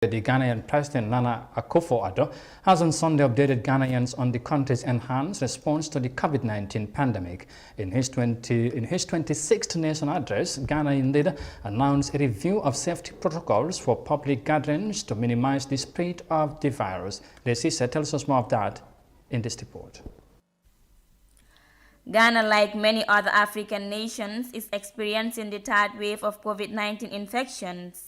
The Ghanaian President Nana Akufo-Addo has on Sunday updated Ghanaians on the country's enhanced response to the COVID-19 pandemic. In his 26th nation address, Ghanaian leader announced a review of safety protocols for public gatherings to minimize the spread of the virus. Lesisa tells us more of that in this report. Ghana, like many other African nations, is experiencing the third wave of COVID-19 infections.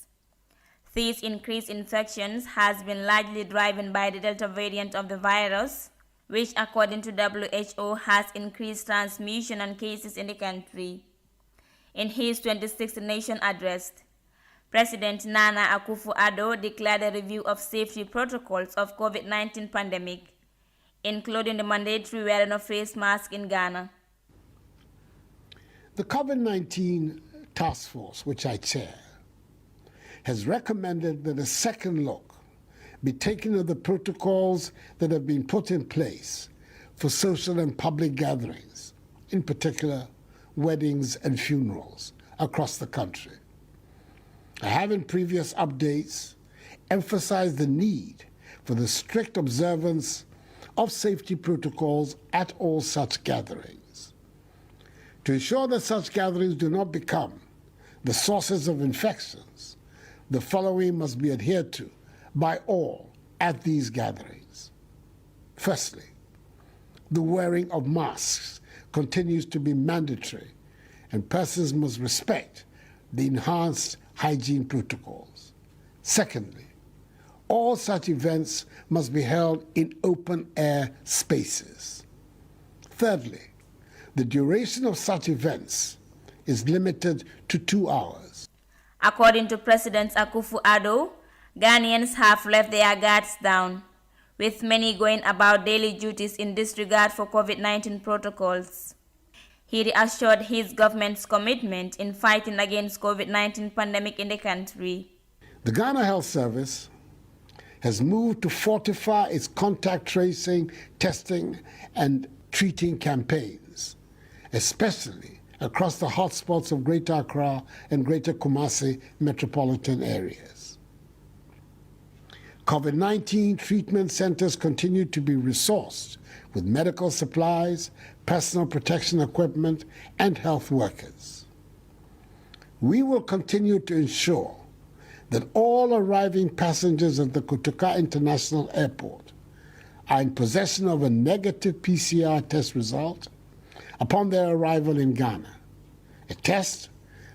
These increased infections has been largely driven by the Delta variant of the virus, which according to WHO has increased transmission and cases in the country. In his 26th nation address, President Nana Akufo-Addo declared a review of safety protocols of COVID-19 pandemic, including the mandatory wearing of face masks in Ghana. The COVID-19 task force, which I chair, has recommended that a second look be taken of the protocols that have been put in place for social and public gatherings, in particular weddings and funerals across the country. I have in previous updates emphasized the need for the strict observance of safety protocols at all such gatherings. To ensure that such gatherings do not become the sources of infections, the following must be adhered to by all at these gatherings. Firstly, the wearing of masks continues to be mandatory, and persons must respect the enhanced hygiene protocols. Secondly, all such events must be held in open-air spaces. Thirdly, the duration of such events is limited to 2 hours. According to President Akufo-Addo, Ghanaians have left their guards down, with many going about daily duties in disregard for COVID-19 protocols. He reassured his government's commitment in fighting against COVID-19 pandemic in the country. The Ghana Health Service has moved to fortify its contact tracing, testing, and treating campaigns, especially across the hotspots of Greater Accra and Greater Kumasi metropolitan areas. COVID-19 treatment centers continue to be resourced with medical supplies, personal protection equipment, and health workers. We will continue to ensure that all arriving passengers at the Kotoka International Airport are in possession of a negative PCR test result upon their arrival in Ghana, a test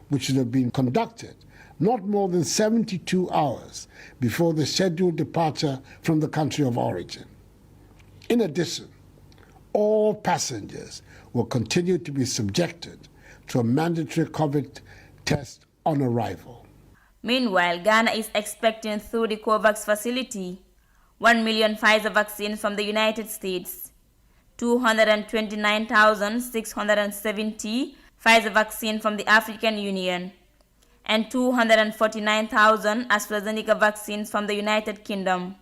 which should have been conducted not more than 72 hours before the scheduled departure from the country of origin. In addition, all passengers will continue to be subjected to a mandatory COVID test on arrival. Meanwhile, Ghana is expecting through the COVAX facility 1 million Pfizer vaccines from the United States, 229,670 Pfizer vaccine from the African Union, and 249,000 AstraZeneca vaccines from the United Kingdom.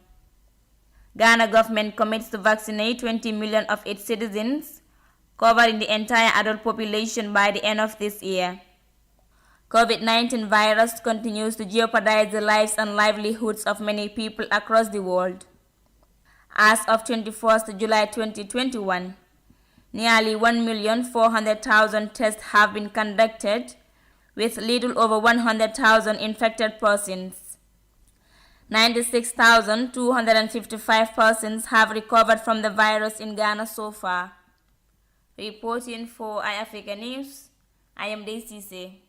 Ghana government commits to vaccinate 20 million of its citizens, covering the entire adult population by the end of this year. COVID-19 virus continues to jeopardize the lives and livelihoods of many people across the world. As of 21st July 2021, nearly 1,400,000 tests have been conducted, with little over 100,000 infected persons. 96,255 persons have recovered from the virus in Ghana so far. Reporting for iAfrica News, I am Lesisa.